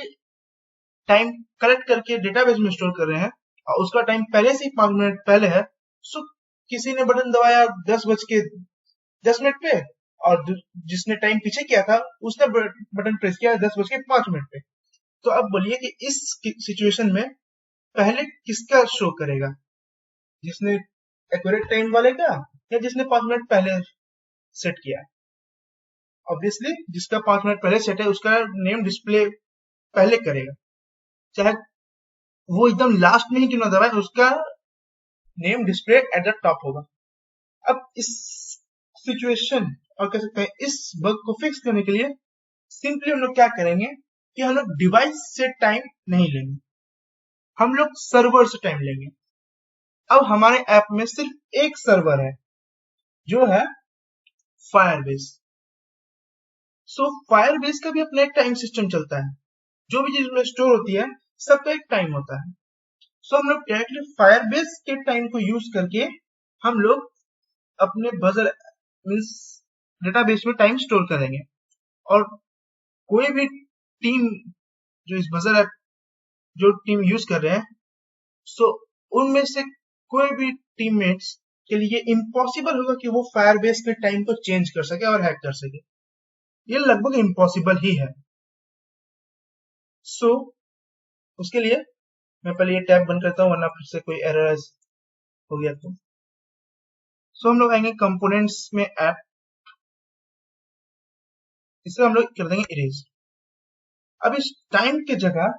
टाइम कलेक्ट करके डेटाबेस में स्टोर कर रहे हैं, और उसका टाइम पहले से ही 5 मिनट पहले है। सो किसी ने बटन दबाया 10:10 पे, और जिसने टाइम पीछे किया था उसने बटन प्रेस किया 10:05 पे। तो अब बोलिए कि इस सिचुएशन में पहले किसका शो करेगा, जिसने एक्यूरेट टाइम वाले का या जिसने 5 मिनट पहले सेट किया है। ऑब्वियसली जिसका 5 मिनट पहले सेट है उसका नेम डिस्प्ले पहले करेगा, चाहे वो एकदम लास्ट में ही क्यों ना दबाए, उसका name display at the top होगा। अब इस सिचुएशन और कह सकते हैं इस बग को फिक्स करने के लिए सिंपली हम लोग क्या करेंगे कि हम लोग डिवाइस से टाइम नहीं लेंगे, हम लोग सर्वर से टाइम लेंगे। अब हमारे ऐप में सिर्फ एक सर्वर है जो है फायरबेस। सो फायरबेस का भी अपना एक टाइम सिस्टम चलता है, जो भी चीज में स्टोर होती है सबका एक टाइम होता है। सो हम लोग डायरेक्टली फायरबेस के टाइम को यूज करके हम लोग अपने बजर मीन्स डेटाबेस में टाइम स्टोर करेंगे, और कोई भी टीम जो इस बजर ऐप जो टीम यूज कर रहे हैं, सो उनमें से कोई भी टीममेट्स के लिए इम्पॉसिबल होगा कि वो फायरबेस के टाइम को चेंज कर सके और हैक कर सके, ये लगभग इम्पॉसिबल ही है। सो उसके लिए मैं पहले ये टैब बंद करता हूँ, वरना फिर से कोई एरर हो गया तो। सो हम लोग आएंगे कंपोनेंट्स में ऐप, इसे हम लोग कर देंगे इरेज। अब इस टाइम की जगह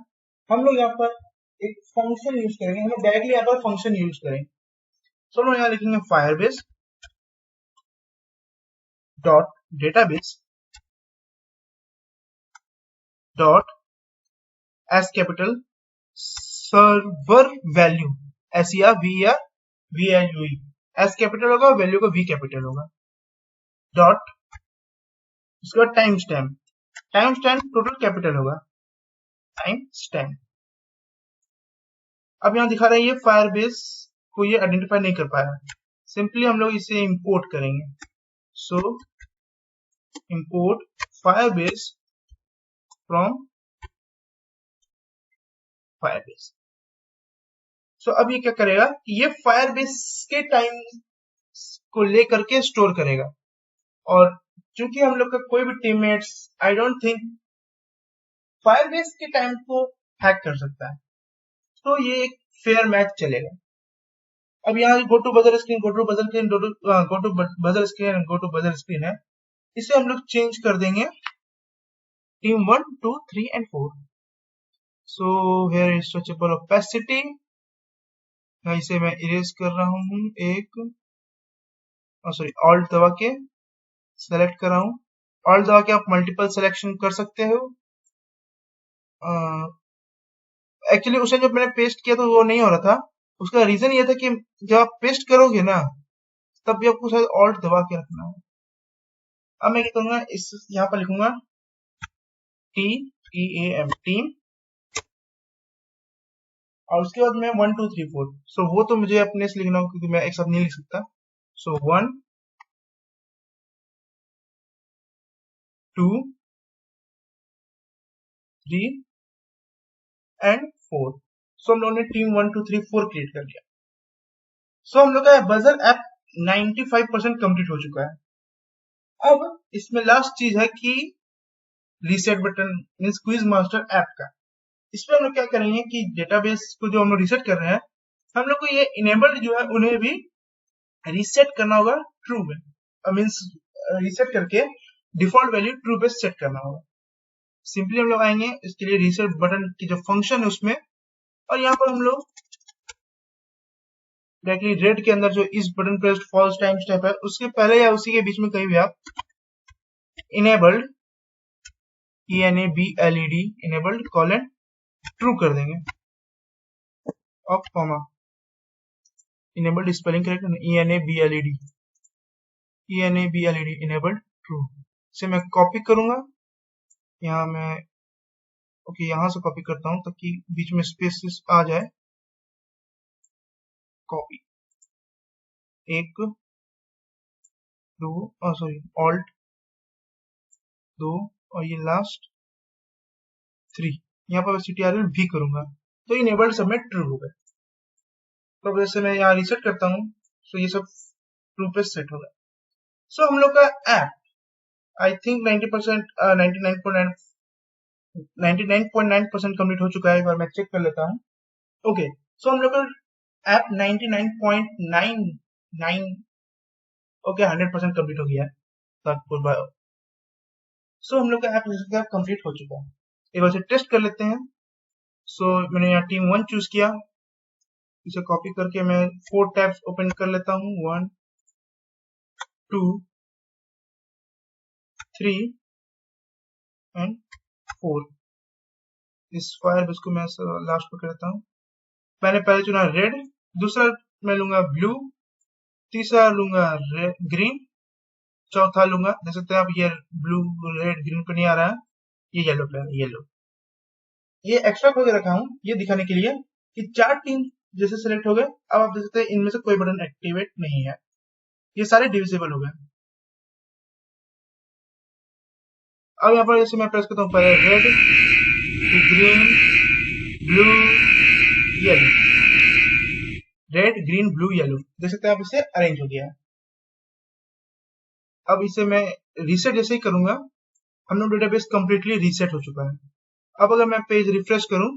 हम लोग यहाँ पर एक फंक्शन यूज करेंगे, हम लोग डायरेक्टली यहाँ पर फंक्शन यूज करेंगे। सो हम लोग यहाँ लिखेंगे Firebase dot database dot S capital server value, S या V L U, S capital होगा, वैल्यू का वी कैपिटल होगा, डॉट उसका टाइम स्टैम्प टोटल कैपिटल होगा, टाइम स्टैम्प। अब यहाँ दिखा रहा है ये फायरबेस को ये आइडेंटिफाई नहीं कर पाया, सिंपली हम लोग इसे इंपोर्ट करेंगे। सो इंपोर्ट फायरबेस फ्रॉम फायरबेस। सो अब ये क्या करेगा कि ये फायरबेस के टाइम को लेकर के स्टोर करेगा, और चूंकि हम लोग का कोई भी teammates I don't think Firebase के टाइम को हैक कर सकता है, तो ये एक फेयर मैच चलेगा। अब यहाँ go to buzzer screen, go to buzzer screen, go to buzzer screen, go to buzzer screen है, इसे हम लोग चेंज कर देंगे team 1, 2, 3 and 4। So here is switchable opacity, इसे मैं इरेज कर रहा हूँ, एक सॉरी ऑल्ट दबा के सेलेक्ट कर रहा हूँ। ऑल्ट दबा के आप मल्टीपल सिलेक्शन कर सकते हो। एक्चुअली उसे जब मैंने पेस्ट किया तो वो नहीं हो रहा था, उसका रीजन ये था कि जब आप पेस्ट करोगे ना तब भी आपको शायद ऑल्ट दबा के रखना है। अब मैं क्या करूंगा, इस यहाँ पर लिखूंगा TEAM टीम, और उसके बाद मैं 1 2 3 4। सो वो तो मुझे अपने से लिखना होगा क्योंकि मैं एक साथ नहीं लिख सकता। सो 1 2 3 and 4। सो हम लोगों ने टीम 1 2 3 4 क्रिएट कर लिया। सो हम लोग का बजर ऐप 95% कंप्लीट हो चुका है। अब इसमें लास्ट चीज है कि reset button means quiz master app का। इसमें हम लोग क्या करेंगे कि डेटाबेस को जो हम लोग रीसेट कर रहे हैं, हम लोग को ये इनेबल्ड जो है उन्हें भी रीसेट करना होगा ट्रू में, मींस रीसेट करके डिफॉल्ट वैल्यू ट्रू पे सेट करना होगा। सिंपली हम लोग आएंगे इसके लिए रीसेट बटन की जो फंक्शन है उसमें, और यहाँ पर हम लोग डायरेक्टली रेड के अंदर जो इस button pressed false time step है उसके पहले या उसी के बीच में कहीं भी आप enabled ENABLED enabled colon true कर देंगे, of comma enabled spelling correct ENABLED enabled true. इसे मैं कॉपी करूंगा, यहाँ मैं ओके यहाँ से कॉपी करता हूँ ताकि बीच में स्पेसेस आ जाए। कॉपी 1 2 सॉरी ऑल्ट 2 और ये लास्ट 3, यहाँ पर CTRL भी करूंगा तो इनेबल्ड सबमिट ट्रू हो गए। तो वैसे मैं यहाँ रीसेट करता हूँ तो ये सब ट्रू पे सेट होगा। सो हम लोग का ऐप आई थिंक 90% 99.9% कंप्लीट हो चुका है। एक बार मैं चेक कर लेता हूँ। ओके, सो हम लोग का ऐप 99.99 ओके 100% कंप्लीट हो गया है। सो हम लोग का ऐप कंप्लीट हो चुका है। एक बार से टेस्ट कर लेते हैं। सो मैंने यहाँ टीम 1 चूज किया, इसे कॉपी करके मैं 4 टैब्स ओपन कर लेता हूँ, 1 2 3 एंड 4। इस फायर को मैं लास्ट पर कर लेता हूँ। मैंने पहले चुना रेड, दूसरा मैं लूंगा ब्लू, तीसरा लूंगा ग्रीन, चौथा लूंगा, देख सकते हैं आप ये ब्लू रेड ग्रीन पे नहीं आ रहा है, ये येलो पे है, येलो। ये एक्स्ट्रा करके रखा हूँ ये दिखाने के लिए कि 4 टीम जैसे सिलेक्ट हो गए। अब आप देख सकते हैं इनमें से कोई बटन एक्टिवेट नहीं है, ये सारे डिविजिबल हो गए। अब यहाँ पर जैसे मैं प्रेस करता हूँ पहले रेड, फिर green, blue, yellow, red green blue yellow, देख सकते हैं आप इसे अरेंज हो गया है। अब इसे मैं रीसेट जैसे ही करूंगा, हम लोग डेटाबेस कंप्लीटली रीसेट हो चुका है। अब अगर मैं पेज रिफ्रेश करूं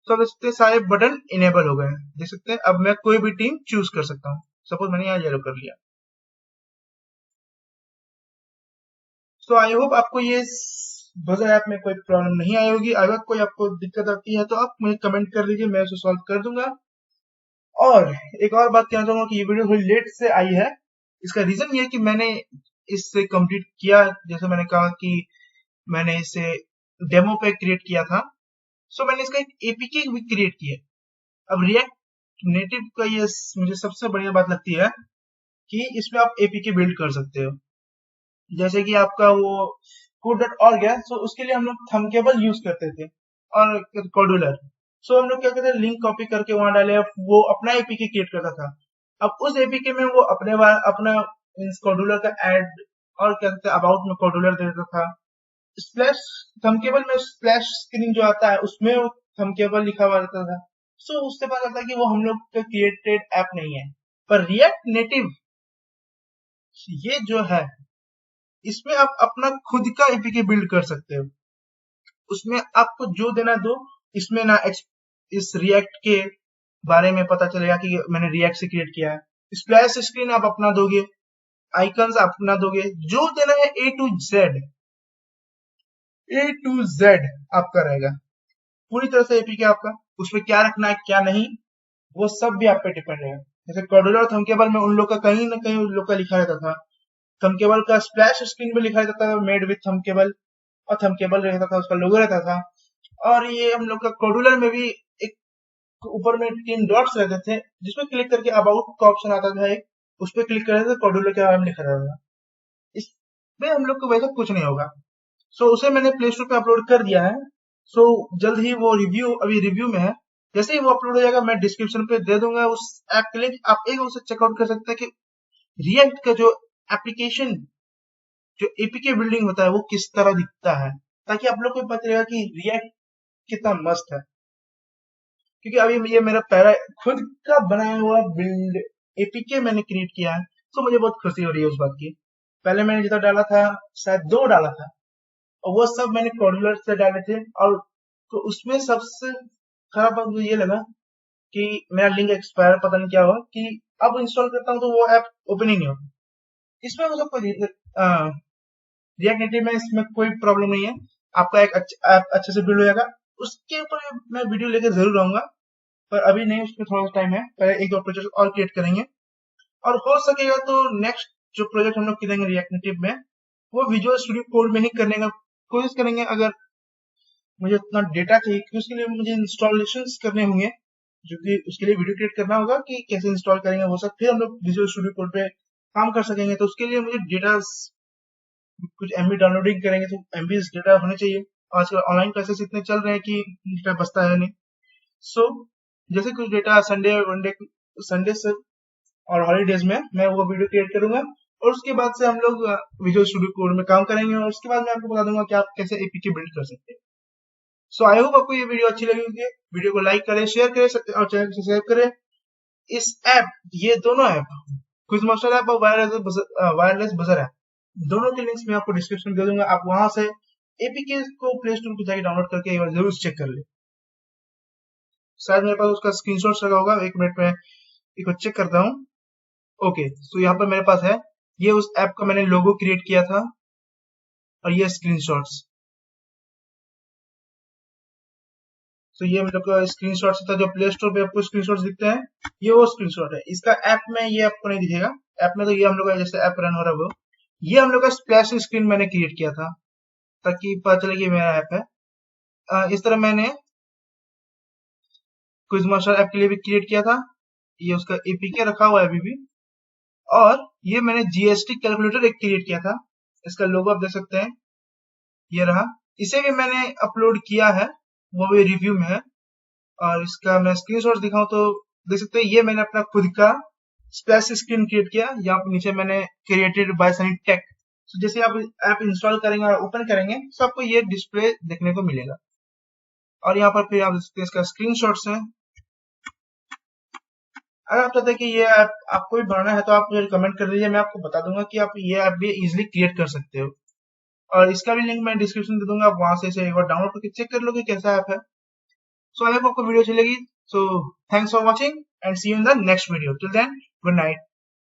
तो देख सकते हैं सारे बटन इनेबल हो गए हैं। देख सकते हैं अब मैं कोई भी टीम चूज कर सकता हूँ। सपोज मैंने यहाँ येलो कर लिया। सो आई होप आपको ये बजर ऐप में कोई प्रॉब्लम नहीं आई होगी। अगर कोई आपको दिक्कत आती है तो आप मुझे कमेंट कर दीजिए, मैं उसे सॉल्व कर दूंगा। और एक और बात कहना चाहूंगा कि ये वीडियो थोड़ी लेट से आई है। इसका रीजन ये है कि मैंने इससे कंप्लीट किया, जैसे मैंने कहा कि मैंने इसे डेमो पे क्रिएट किया था। सो मैंने इसका एक एपीके भी क्रिएट किया। अब रिएक्ट नेटिव का ये मुझे सबसे बढ़िया बात लगती है कि इसमें आप एपीके बिल्ड कर सकते हो। जैसे कि आपका वो code.org है, सो उसके लिए हम लोग थंबकेबल यूज करते थे और कॉडुलर। सो हम लोग क्या करते थे, लिंक कॉपी करके वहां डाले, वो अपना एपीके क्रिएट करता था। अब उस एपीके में वो अपने बार अपना कॉडुलर का एड और क्या कहते हैं अबाउट में कॉडुलर दे देता था। स्प्लैश थंबकेबल में स्प्लैश स्क्रीन जो आता है उसमें वो थंबकेबल लिखा हुआ रहता था। सो उससे पता चलता है कि वो हम लोग का क्रिएटेड ऐप नहीं है। पर रिएक्ट नेटिव ये जो है, इसमें आप अपना खुद का एपीके बिल्ड कर सकते हो। उसमें आपको जो देना दो, इसमें ना इस रिएक्ट के बारे में पता चलेगा कि मैंने रिएक्ट से क्रिएट किया है। स्प्लैश स्क्रीन आप अपना दोगे, आइकन्स अपना दोगे, जो देना है ए टू जेड आपका रहेगा। पूरी तरह से एपीके आपका, उसमें क्या रखना है क्या नहीं, वो सब भी आप पे डिपेंड रहेगा। जैसे कॉडुलर थंबकेबल में उन लोग का कहीं ना कहीं उन लोग का लिखा रहता था। थंबकेबल का स्प्लैश स्क्रीन पे लिखा रहता था मेड विथ थंबकेबल, और थंबकेबल रहता था, उसका लोगो रहता था। और ये हम लोग का कॉडुलर में भी एक ऊपर में 3 डॉट्स रहते थे, जिसमें क्लिक करके अबाउट का ऑप्शन आता था एक, उस पर क्लिक करने से कॉडुलर के बारे में लिखा रहता था। इसमें हम लोग को वैसा कुछ नहीं होगा। सो उसे मैंने प्ले स्टोर पे अपलोड कर दिया है। सो जल्द ही वो रिव्यू अभी रिव्यू में है। जैसे ही वो अपलोड हो जाएगा मैं डिस्क्रिप्शन पे दे दूंगा उस ऐप के लिंक, आप एक उसे चेकआउट कर सकते हैं कि रिएक्ट का जो एप्लीकेशन जो एपीके बिल्डिंग होता है वो किस तरह दिखता है, ताकि आप लोग को पता चलेगा कि रिएक्ट कितना मस्त है। क्योंकि अभी ये मेरा पहला खुद का बनाया हुआ बिल्ड एपीके मैंने क्रिएट किया है, तो मुझे बहुत खुशी हो रही है उस बात की। पहले मैंने जितना डाला था शायद 2 डाला था, और वो सब मैंने कॉर्डुलर से डाले थे। और तो उसमें सबसे खराब बात मुझे ये लगा कि मेरा लिंक एक्सपायर, पता नहीं क्या हुआ कि अब इंस्टॉल करता हूँ तो वो ऐप ओपन ही नहीं होता। इसमें वो सब कोई रिएक्ट नेटिव में इसमें कोई प्रॉब्लम नहीं है। आपका एक ऐप अच्छे से बिल्ड हो जाएगा। उसके ऊपर मैं वीडियो लेकर जरूर आऊंगा, पर अभी नहीं, उसमें थोड़ा सा टाइम है। पहले 1-2 प्रोजेक्ट और क्रिएट करेंगे, और हो सकेगा तो नेक्स्ट जो प्रोजेक्ट हम लोग करेंगे रिएक्ट नेटिव में, वो विजुअल स्टूडियो कोड में ही करने का कोशिश करेंगे। अगर मुझे उतना डेटा चाहिए, क्योंकि उसके लिए मुझे इंस्टॉलेशन करने होंगे, जो कि उसके लिए वीडियो क्रिएट करना होगा कि कैसे इंस्टॉल करेंगे वो सब, फिर हम लोग विजुअल स्टूडियो कोड पे काम कर सकेंगे। तो उसके लिए मुझे डेटा कुछ एमबी डाउनलोडिंग करेंगे तो एमबी डेटा होने चाहिए। आजकल ऑनलाइन क्लासेस इतने चल रहे हैं कि डेटा बचता है नहीं। सो जैसे कुछ डेटा संडे से और हॉलीडेज में मैं वो वीडियो क्रिएट करूंगा, और उसके बाद से हम लोग विजुअल स्टूडियो कोड में काम करेंगे, और उसके बाद मैं आपको बता दूंगा कि आप कैसे एपीके बिल्ड कर सकते हैं। सो आई होप आपको ये वीडियो अच्छी लगी होगी। वीडियो को लाइक करें, शेयर करें और चैनल को सब्सक्राइब करें। इस ऐप, ये दोनों ऐप, क्विज मास्टर ऐप और वायरलेस बजर ऐप, दोनों के लिंक्स मैं आपको डिस्क्रिप्शन में दे दूंगा। आप वहां से एपीके को प्ले स्टोर पर जाकर डाउनलोड करके एक बार जरूर चेक कर ले। शायद मेरे पास उसका स्क्रीनशॉट लगा होगा, 1 मिनट में एक बार चेक करता हूँ। ओके, सो यहाँ पर मेरे पास है, ये उस ऐप का मैंने लोगो क्रिएट किया था और ये स्क्रीनशॉट्स। तो ये मतलब स्क्रीनशॉट्स था, जो प्ले स्टोर पे आपको स्क्रीनशॉट्स दिखते हैं, ये वो स्क्रीनशॉट है। इसका ऐप में ये आपको नहीं दिखेगा, ऐप में तो ये हम लोग का जैसे ऐप रन हो रहा है वो, ये हम लोग का स्प्लैश स्क्रीन मैंने क्रिएट किया था ताकि पता चले कि मेरा ऐप है। इस तरह मैंने क्विज मास्टर ऐप के लिए भी क्रिएट किया था, ये उसका एपीके रखा हुआ है अभी भी। और ये मैंने जीएसटी कैलकुलेटर एक क्रिएट किया था, इसका लोगो आप देख सकते हैं, ये रहा। इसे भी मैंने अपलोड किया है, वो भी रिव्यू में है। और इसका मैं स्क्रीनशॉट दिखाऊं तो देख सकते हैं, ये मैंने अपना खुद का स्प्लैश स्क्रीन क्रिएट किया। यहाँ पे नीचे मैंने क्रिएटेड बाय सनी टेक। तो जैसे आप ऐप इंस्टॉल करेंगे और ओपन करेंगे तो आपको ये डिस्प्ले देखने को मिलेगा। और यहाँ पर फिर आप देख सकते हैं इसका स्क्रीनशॉट्स है। अगर आप चाहते हैं कि ये ऐप आपको भी बनाना है तो आप मुझे कमेंट कर दीजिए, मैं आपको बता दूंगा कि आप ये ऐप भी इजीली क्रिएट कर सकते हो। और इसका भी लिंक मैं डिस्क्रिप्शन दे दूंगा, आप वहां से इसे एक बार डाउनलोड करके चेक कर लो कि कैसा ऐप है। सो आई होप आपको वीडियो चलेगी। So thanks for watching and see you in the next video. Till then, good night.